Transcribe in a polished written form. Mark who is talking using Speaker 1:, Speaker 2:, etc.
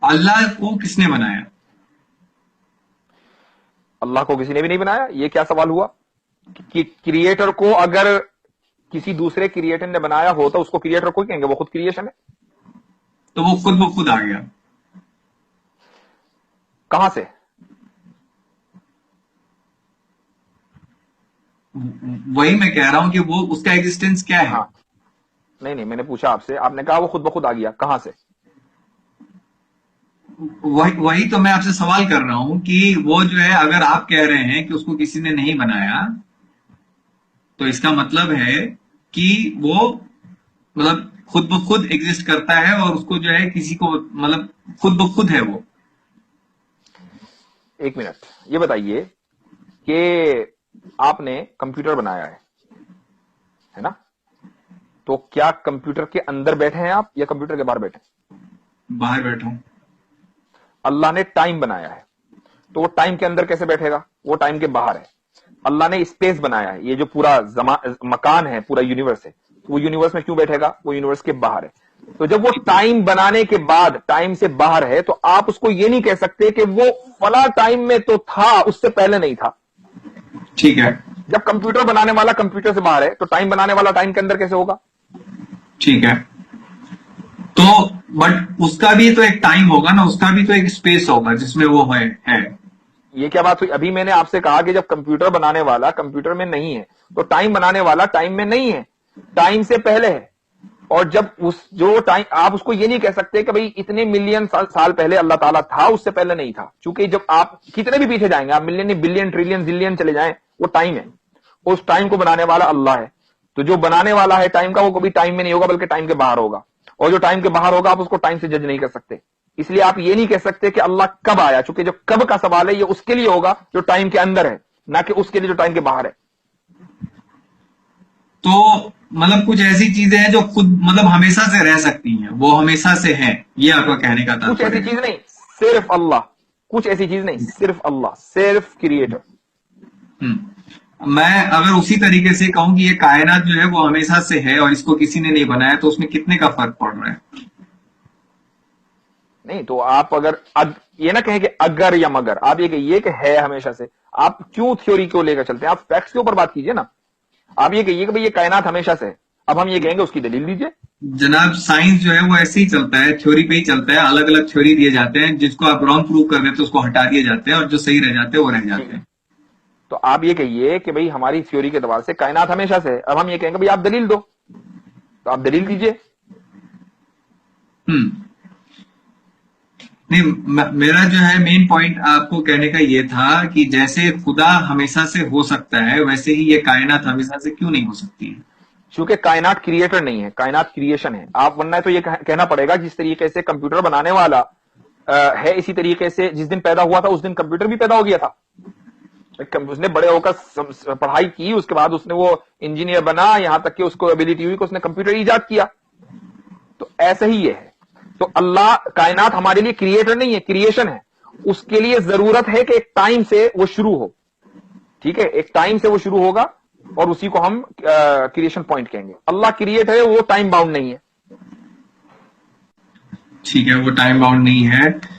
Speaker 1: اللہ کو کس نے بنایا؟
Speaker 2: اللہ کو کسی نے بھی نہیں بنایا. یہ کیا سوال ہوا کہ کریٹر کو اگر کسی دوسرے کریٹر نے بنایا ہو تو اس کو کریٹر کو کہیں گے, وہ خود کریشن ہے.
Speaker 1: تو وہ خود بخود آ گیا.
Speaker 2: کہاں سے؟
Speaker 1: وہی میں کہہ رہا ہوں کہ وہ اس کا ایگزسٹنس کیا ہے.
Speaker 2: ہاں نہیں میں نے پوچھا آپ سے, آپ نے کہا وہ خود بخود آ گیا, کہاں سے؟
Speaker 1: وہی تو میں آپ سے سوال کر رہا ہوں کہ وہ جو ہے, اگر آپ کہہ رہے ہیں کہ اس کو کسی نے نہیں بنایا تو اس کا مطلب ہے کہ وہ مطلب خود بخود ایگزسٹ کرتا ہے اور اس کو جو ہے کسی کو مطلب خود بخود ہے وہ.
Speaker 2: ایک منٹ, یہ بتائیے کہ آپ نے کمپیوٹر بنایا ہے نا, تو کیا کمپیوٹر کے اندر بیٹھے ہیں آپ یا کمپیوٹر کے باہر بیٹھے ہیں؟
Speaker 1: باہر بیٹھا ہوں.
Speaker 2: اللہ نے ٹائم بنایا ہے تو وہ ٹائم کے اندر کیسے بیٹھے گا؟ وہ ٹائم کے باہر ہے. اللہ نے اسپیس بنایا ہے, یہ جو پورا مکان ہے, پورا یونیورس ہے, وہ یونیورس میں کیوں بیٹھے گا؟ وہ یونیورس کے باہر ہے. تو جب وہ ٹائم بنانے کے بعد ٹائم سے باہر ہے تو آپ اس کو یہ نہیں کہہ سکتے کہ وہ فلاں ٹائم میں تو تھا, اس سے پہلے نہیں تھا.
Speaker 1: ٹھیک ہے.
Speaker 2: جب کمپیوٹر بنانے والا کمپیوٹر سے باہر ہے تو ٹائم بنانے والا ٹائم کے اندر کیسے ہوگا؟
Speaker 1: ٹھیک ہے, تو بٹ اس کا بھی تو ایک ٹائم ہوگا نا, اس کا بھی تو ایک اسپیس ہوگا جس میں وہ ہے.
Speaker 2: یہ کیا بات ہوئی؟ ابھی میں نے آپ سے کہا کہ جب کمپیوٹر بنانے والا کمپیوٹر میں نہیں ہے تو ٹائم بنانے والا ٹائم میں نہیں ہے, ٹائم سے پہلے ہے. اور جب اس جو ٹائم, آپ اس کو یہ نہیں کہہ سکتے کہ بھئی اتنے ملین سال پہلے اللہ تعالیٰ تھا, اس سے پہلے نہیں تھا. چونکہ جب آپ کتنے بھی پیچھے جائیں گے, آپ ملین بلین ٹریلین زلین چلے جائیں, وہ ٹائم ہے. اس ٹائم کو بنانے والا اللہ ہے. تو جو بنانے والا ہے ٹائم کا, وہ کبھی ٹائم میں نہیں ہوگا بلکہ ٹائم کے باہر ہوگا. اور جو ٹائم کے باہر ہوگا آپ اس کو ٹائم سے جج نہیں کر سکتے. اس لیے آپ یہ نہیں کہہ سکتے کہ اللہ کب آیا, چونکہ جو کب کا سوال ہے یہ اس کے لیے ہوگا جو ٹائم کے اندر ہے, نہ کہ اس کے لیے جو ٹائم کے باہر ہے.
Speaker 1: تو مطلب کچھ ایسی چیزیں ہیں جو خود مطلب ہمیشہ سے رہ سکتی ہیں, وہ ہمیشہ سے ہیں, یہ آپ کا کہنے کا
Speaker 2: کچھ ایسی
Speaker 1: تاتپریہ
Speaker 2: چیز
Speaker 1: ہے.
Speaker 2: نہیں, صرف اللہ. کچھ ایسی چیز نہیں, صرف اللہ, صرف کریٹر.
Speaker 1: میں اگر اسی طریقے سے کہوں کہ یہ کائنات جو ہے وہ ہمیشہ سے ہے اور اس کو کسی نے نہیں بنایا, تو اس میں کتنے کا فرق پڑ رہا ہے؟
Speaker 2: نہیں تو آپ اگر یہ نہ کہیں کہ اگر یا مگر, آپ یہ کہیے کہ ہے ہمیشہ سے. آپ کیوں تھیوری کو لے کر چلتے ہیں؟ آپ فیکٹس کے اوپر بات کیجئے نا. آپ یہ کہیے کہ بھئی یہ کائنات ہمیشہ سے ہے, اب ہم یہ کہیں گے اس کی دلیل دیجئے.
Speaker 1: جناب سائنس جو ہے وہ ایسے ہی چلتا ہے, تھیوری پہ ہی چلتا ہے. الگ الگ تھیوری دیے جاتے ہیں, جس کو آپ رانگ پروو کر دیتے ہیں اس کو ہٹا دیے جاتے ہیں, اور جو صحیح رہ جاتے ہیں وہ رہ جاتے ہیں.
Speaker 2: تو آپ یہ کہیے کہ بھئی ہماری تھیوری کے اعتبار سے کائنات ہمیشہ سے ہے. اب ہم یہ کہیں گے بھئی آپ دلیل دو, تو آپ دلیل دیجئے.
Speaker 1: نہیں, میرا جو ہے مین پوائنٹ آپ کو کہنے کا یہ تھا کہ جیسے خدا ہمیشہ سے ہو سکتا ہے ویسے ہی یہ کائنات ہمیشہ سے کیوں نہیں ہو سکتی ہے؟
Speaker 2: چونکہ کائنات کریٹر نہیں ہے, کائنات کریشن ہے. آپ ورنہ تو یہ کہنا پڑے گا جس طریقے سے کمپیوٹر بنانے والا ہے, اسی طریقے سے جس دن پیدا ہوا تھا اس دن کمپیوٹر بھی پیدا ہو گیا تھا. اس نے بڑے ہو کر پڑھائی کی, اس کے بعد اس نے وہ انجینئر بنا, یہاں تک کہ اس کو ایبلٹی ہوئی کہ اس نے کمپیوٹر ایجاد کیا. تو ایسا ہی یہ ہے. تو اللہ کائنات ہمارے لیے کریٹر نہیں ہے, کریشن ہے. اس کے لیے ضرورت ہے کہ ایک ٹائم سے وہ شروع ہو. ٹھیک ہے, ایک ٹائم سے وہ شروع ہوگا اور اسی کو ہم کریشن پوائنٹ کہیں گے. اللہ کریٹ ہے, وہ ٹائم باؤنڈ نہیں ہے.
Speaker 1: ٹھیک ہے, وہ ٹائم باؤنڈ نہیں ہے.